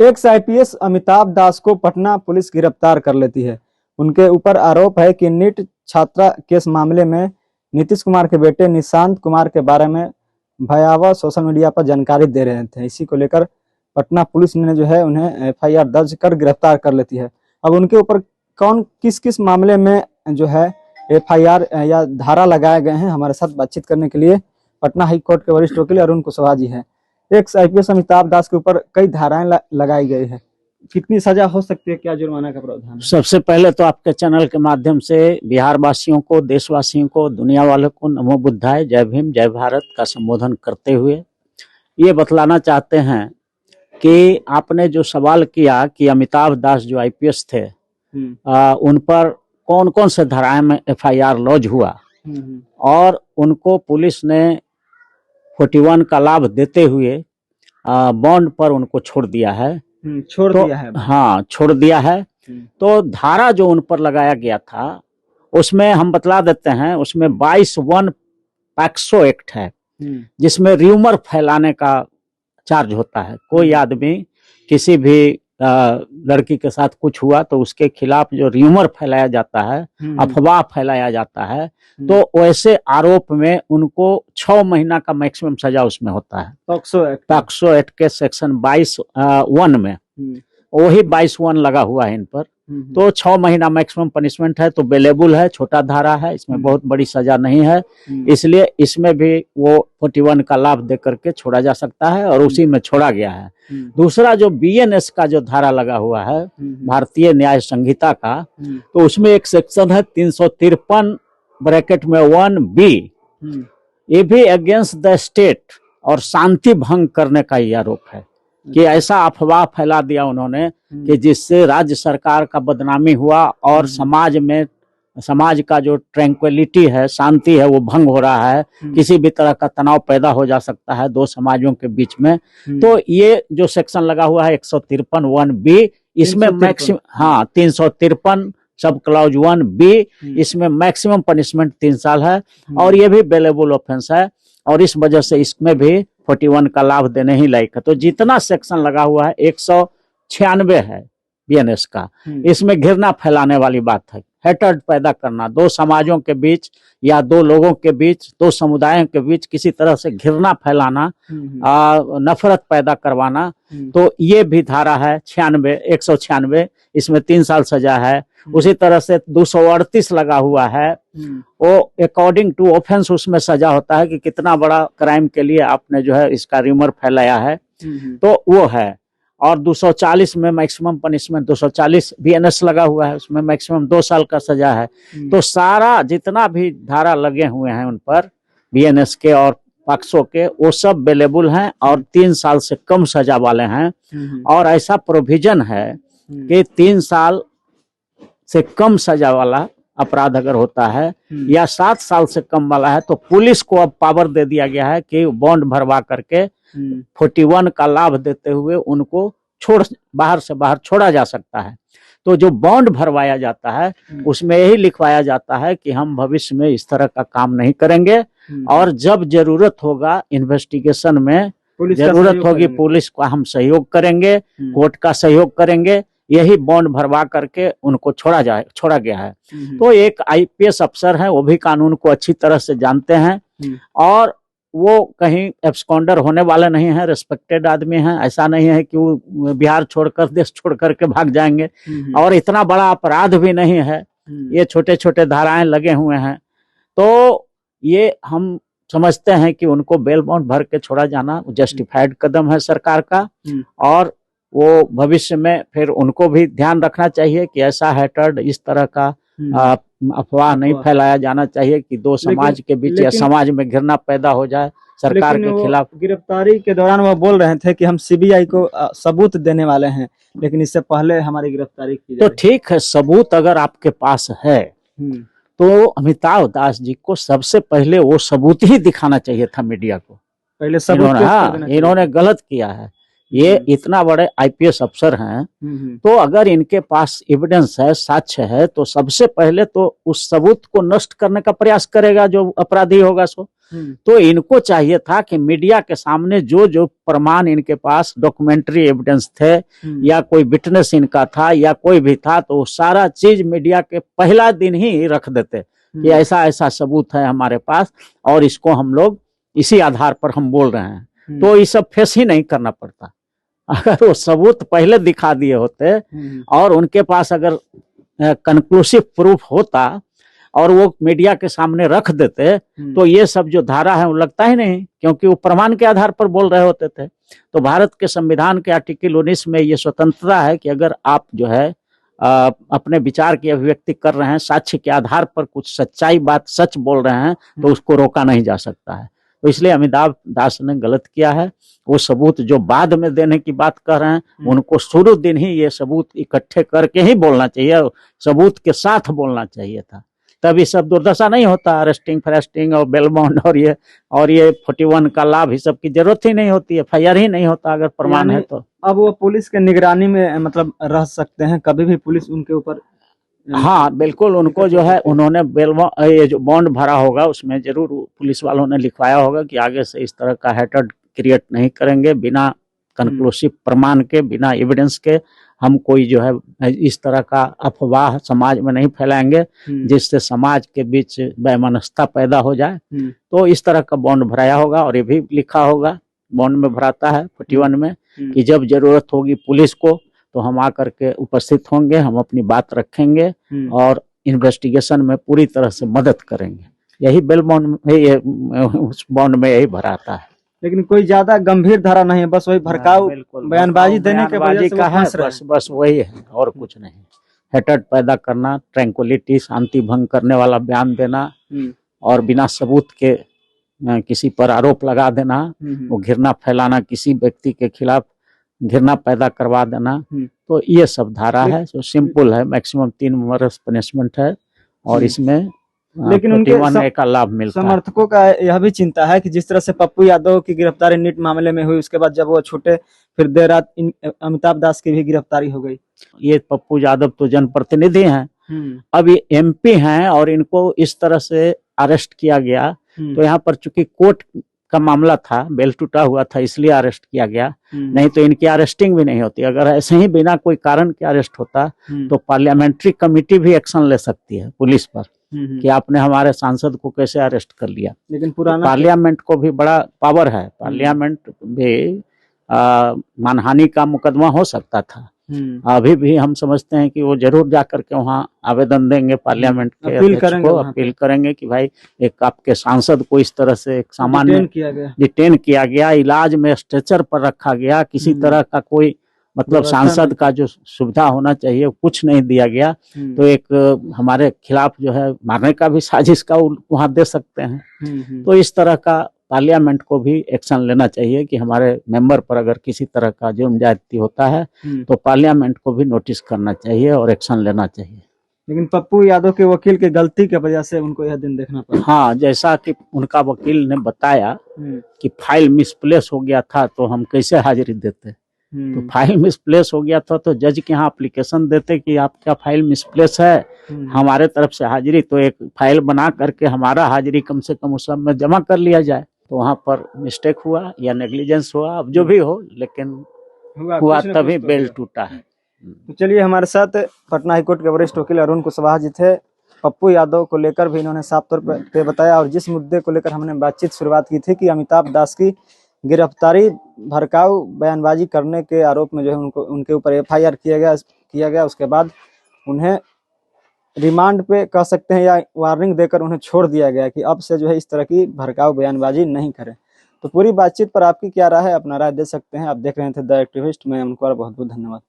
X IPS Amitabh दास को Patna police गिरफ्तार कर लेती है। उनके ऊपर आरोप है कि नीट छात्रा केस मामले में नीतीश कुमार के बेटे निशांत कुमार के बारे में भयावह सोशल मीडिया पर जानकारी दे रहे थे। इसी को लेकर पटना पुलिस ने जो है उन्हें एफआईआर दर्ज कर गिरफ्तार कर लेती है। अब उनके ऊपर कौन किस किस मामले में जो है एफआईआर या धारा लगाए गए हैं, हमारे साथ बातचीत करने के लिए पटना हाई कोर्ट के वरिष्ठ वकील अरुण कुशवाहा जी हैं। एक्स आईपीएस अमिताभ दास के ऊपर कई धाराएं लगाई गई है, कितनी सजा हो सकती है, क्या जुर्माना का प्रावधान है? सबसे पहले तो आपके चैनल के माध्यम से बिहार वासियों को, देशवासियों को, दुनिया वालों को नमो बुद्धाय, जय भीम, जय भारत का संबोधन करते हुए ये बतलाना चाहते हैं कि आपने जो सवाल किया कि अमिताभ दास जो आईपीएस थे उन पर कौन कौन से धाराएं में एफआईआर लॉन्च हुआ और उनको पुलिस ने 41 का लाभ देते हुए बॉन्ड पर उनको छोड़ दिया है। दिया है। हाँ, छोड़ दिया है। तो धारा जो उन पर लगाया गया था उसमें हम बतला देते हैं, उसमें 22(1) पैक्सो एक्ट है जिसमें र्यूमर फैलाने का चार्ज होता है। कोई आदमी किसी भी लड़की के साथ कुछ हुआ तो उसके खिलाफ जो र्यूमर फैलाया जाता है, अफवाह फैलाया जाता है, तो वैसे आरोप में उनको 6 महीना का मैक्सिमम सजा उसमें होता है। पॉक्सो एक्ट के सेक्शन 22(1) में वही 22(1) लगा हुआ है इन पर। तो 6 महीना मैक्सिमम पनिशमेंट है, तो बेलेबल है, छोटा धारा है, इसमें बहुत बड़ी सजा नहीं है। इसलिए इसमें भी वो 41 का लाभ दे करके छोड़ा जा सकता है और उसी में छोड़ा गया है। दूसरा जो बीएनएस का जो धारा लगा हुआ है, भारतीय न्याय संहिता का, तो उसमें एक सेक्शन है 353 ब्रैकेट में 1B, ये भी अगेंस्ट द स्टेट और शांति भंग करने का ही आरोप है कि ऐसा अफवाह फैला दिया उन्होंने कि जिससे राज्य सरकार का बदनामी हुआ और समाज का जो ट्रैंक्विलिटी है, शांति है, वो भंग हो रहा है। किसी भी तरह का तनाव पैदा हो जा सकता है दो समाजों के बीच में। तो ये जो सेक्शन लगा हुआ है 153 1B, इसमें मैक्सिमम 353 सब क्लॉज 1B, इसमें मैक्सिमम पनिशमेंट 3 साल है और ये भी बेलेबल ऑफेंस है और इस वजह से इसमें भी 41 का लाभ देने ही लायक है। तो जितना सेक्शन लगा हुआ है 196 है बीएनएस का। इसमें घृणा फैलाने वाली बात है, हेटर्ड पैदा करना, दो समाजों के बीच या दो लोगों के बीच, दो समुदायों के बीच किसी तरह से घृणा फैलाना, नफरत पैदा करवाना, तो ये भी धारा है 196, इसमें 3 साल सजा है। उसी तरह से 238 लगा हुआ है, वो अकॉर्डिंग टू ऑफेंस उसमें सजा होता है कि कितना बड़ा क्राइम के लिए आपने जो है इसका र्यूमर फैलाया है, तो वो है। और 240 में मैक्सिमम पनिशमेंट 240 बीएनएस लगा हुआ है, उसमें मैक्सिमम 2 साल का सजा है। तो सारा जितना भी धारा लगे हुए हैं उन पर बीएनएस के और पॉक्सो के, वो सब बेलेबल हैं और 3 साल से कम सजा वाले हैं। और ऐसा प्रोविजन है कि 3 साल से कम सजा वाला अपराध अगर होता है या 7 साल से कम वाला है तो पुलिस को अब पावर दे दिया गया है कि बॉन्ड भरवा करके 41 का लाभ देते हुए उनको बाहर से बाहर छोड़ा जा सकता है। तो जो बॉन्ड भरवाया जाता है उसमें यही लिखवाया जाता है कि हम भविष्य में इस तरह का काम नहीं करेंगे और जब जरूरत होगा इन्वेस्टिगेशन में जरूरत होगी पुलिस का हम सहयोग करेंगे, कोर्ट का सहयोग करेंगे, यही बॉन्ड भरवा करके उनको छोड़ा गया है। तो एक आईपीएस अफसर है, वो भी कानून को अच्छी तरह से जानते हैं और वो कहीं एब्सकॉन्डर होने वाले नहीं है, रिस्पेक्टेड आदमी हैं। ऐसा नहीं है कि वो बिहार छोड़कर, देश छोड़कर के भाग जाएंगे और इतना बड़ा अपराध भी नहीं है, ये छोटे छोटे धाराएं लगे हुए हैं। तो ये हम समझते हैं कि उनको बेल बॉन्ड भर के छोड़ा जाना जस्टिफाइड कदम है सरकार का और वो भविष्य में फिर उनको भी ध्यान रखना चाहिए कि ऐसा हैटर्ड इस तरह का अफवाह नहीं फैलाया जाना चाहिए कि दो समाज के बीच या समाज में घृणा पैदा हो जाए सरकार के खिलाफ। गिरफ्तारी के दौरान वो बोल रहे थे कि हम सीबीआई को सबूत देने वाले हैं, लेकिन इससे पहले हमारी गिरफ्तारी की तो ठीक है, सबूत अगर आपके पास है तो अमिताभ दास जी को सबसे पहले वो सबूत ही दिखाना चाहिए था मीडिया को। पहले सबूत इन्होंने गलत किया है ये इतना बड़े आईपीएस अफसर हैं, तो अगर इनके पास एविडेंस है, साक्ष्य है, तो सबसे पहले तो उस सबूत को नष्ट करने का प्रयास करेगा जो अपराधी होगा सो। तो इनको चाहिए था कि मीडिया के सामने जो जो प्रमाण इनके पास डॉक्यूमेंट्री एविडेंस थे या कोई विटनेस इनका था या कोई भी था, तो सारा चीज मीडिया के पहला दिन ही रख देते कि ऐसा ऐसा सबूत है हमारे पास और इसको हम लोग इसी आधार पर हम बोल रहे हैं। तो ये सब फेस ही नहीं करना पड़ता। अगर वो सबूत पहले दिखा दिए होते और उनके पास अगर कंक्लूसिव प्रूफ होता और वो मीडिया के सामने रख देते, तो ये सब जो धारा है वो लगता ही नहीं, क्योंकि वो प्रमाण के आधार पर बोल रहे होते थे। तो भारत के संविधान के आर्टिकल 19 में ये स्वतंत्रता है कि अगर आप जो है अपने विचार की अभिव्यक्ति कर रहे हैं, साक्ष्य के आधार पर कुछ सच्चाई बात सच बोल रहे हैं, तो उसको रोका नहीं जा सकता है। तो इसलिए अमिताभ दास ने गलत किया है। वो सबूत जो बाद में देने की बात कर रहे हैं, उनको शुरू दिन ही ये सबूत इकट्ठे करके ही बोलना चाहिए, सबूत के साथ बोलना चाहिए था। तभी सब दुर्दशा नहीं होता, अरेस्टिंग फरेस्टिंग और बेल बॉन्ड और ये 41 का लाभ, इस सब की जरूरत ही नहीं होती है, एफआईआर ही नहीं होता अगर प्रमाण है तो। अब वो पुलिस के निगरानी में मतलब रह सकते हैं, कभी भी पुलिस उनके ऊपर। हाँ बिल्कुल, उनको जो है उन्होंने ये जो बॉन्ड भरा होगा उसमें जरूर पुलिस वालों ने लिखवाया होगा कि आगे से इस तरह का हैट्रेड क्रिएट नहीं करेंगे, बिना कंक्लूसिव प्रमाण के, बिना एविडेंस के हम कोई जो है इस तरह का अफवाह समाज में नहीं फैलाएंगे जिससे समाज के बीच वैमनस्यता पैदा हो जाए। तो इस तरह का बॉन्ड भराया होगा और ये भी लिखा होगा बॉन्ड में भराता है 41 में कि जब जरूरत होगी पुलिस को तो हम आकर के उपस्थित होंगे, हम अपनी बात रखेंगे और इन्वेस्टिगेशन में पूरी तरह से मदद करेंगे। यही बेल बॉन्ड में, उस बॉन्ड में यही भराता है। लेकिन कोई ज्यादा गंभीर धारा नहीं है, बस वही भड़काऊ बयानबाजी देने के वजह से का है, बस वही है और कुछ नहीं। हेटर्ड पैदा करना, ट्रैंक्विलिटी, शांति भंग करने वाला बयान देना और बिना सबूत के किसी पर आरोप लगा देना, वो घृणा फैलाना, किसी व्यक्ति के खिलाफ घृणा पैदा करवा देना, तो ये सब धारा है जो सिंपल है। मैक्सिमम 3 वर्ष पनिशमेंट है और इसमें लेकिन उनके का लाभ मिलता है। समर्थकों का यह भी चिंता है कि जिस तरह से पप्पू यादव की गिरफ्तारी नीट मामले में हुई, उसके बाद जब वो छूटे फिर देर रात अमिताभ दास की भी गिरफ्तारी हो गई। ये पप्पू यादव तो जनप्रतिनिधि हैं, अब ये एमपी हैं और इनको इस तरह से अरेस्ट किया गया, तो यहाँ पर चूंकि कोर्ट का मामला था, बेल टूटा हुआ था इसलिए अरेस्ट किया गया, नहीं तो इनकी अरेस्टिंग भी नहीं होती। अगर ऐसे ही बिना कोई कारण के अरेस्ट होता तो पार्लियामेंट्री कमेटी भी एक्शन ले सकती है पुलिस पर कि आपने हमारे सांसद को कैसे अरेस्ट कर लिया। लेकिन पुराना पार्लियामेंट को भी बड़ा पावर है, पार्लियामेंट भी मानहानि का मुकदमा हो सकता था। अभी भी हम समझते हैं कि वो जरूर जाकर के वहाँ आवेदन देंगे, पार्लियामेंट के अध्यक्ष को अपील करेंगे कि भाई एक आपके सांसद को इस तरह से एक सामान्य डिटेन किया गया, इलाज में स्ट्रेचर पर रखा गया, किसी तरह का कोई मतलब सांसद का जो सुविधा होना चाहिए कुछ नहीं दिया गया, तो एक हमारे खिलाफ जो है मारने का भी साजिश का वहाँ दे सकते हैं। तो इस तरह का पार्लियामेंट को भी एक्शन लेना चाहिए कि हमारे मेंबर पर अगर किसी तरह का जुर्म ज्यादती होता है तो पार्लियामेंट को भी नोटिस करना चाहिए और एक्शन लेना चाहिए। लेकिन पप्पू यादव के वकील की गलती की वजह से उनको यह दिन देखना पड़ा। हाँ, जैसा कि उनका वकील ने बताया कि फाइल मिसप्लेस हो गया था तो हम कैसे हाजिरी देते, तो फाइल मिसप्लेस हो गया था तो जज के यहाँ एप्लीकेशन देते कि आपका फाइल मिसप्लेस है, हमारे तरफ से हाजिरी, तो एक फाइल बना करके हमारा हाजिरी कम से कम उस सब में जमा कर लिया जाए। तो वहाँ पर मिस्टेक हुआ या नेग्लिजेंस हुआ, अब जो भी हो, लेकिन हुआ तभी बेल टूटा है। तो चलिए, हमारे साथ पटना हाईकोर्ट के वरिष्ठ वकील अरुण कुशवाहा जी थे। पप्पू यादव को लेकर भी इन्होंने साफ तौर पर बताया और जिस मुद्दे को लेकर हमने बातचीत शुरुआत की थी कि अमिताभ दास की गिरफ्तारी भड़काऊ बयानबाजी करने के आरोप में जो है उनके ऊपर एफआईआर किया गया, उसके बाद उन्हें रिमांड पे कह सकते हैं या वार्निंग देकर उन्हें छोड़ दिया गया कि अब से जो है इस तरह की भड़काऊ बयानबाजी नहीं करें। तो पूरी बातचीत पर आपकी क्या राय है, अपना राय दे सकते हैं। आप देख रहे थे द एक्टिविस्ट में, उनको बहुत बहुत धन्यवाद।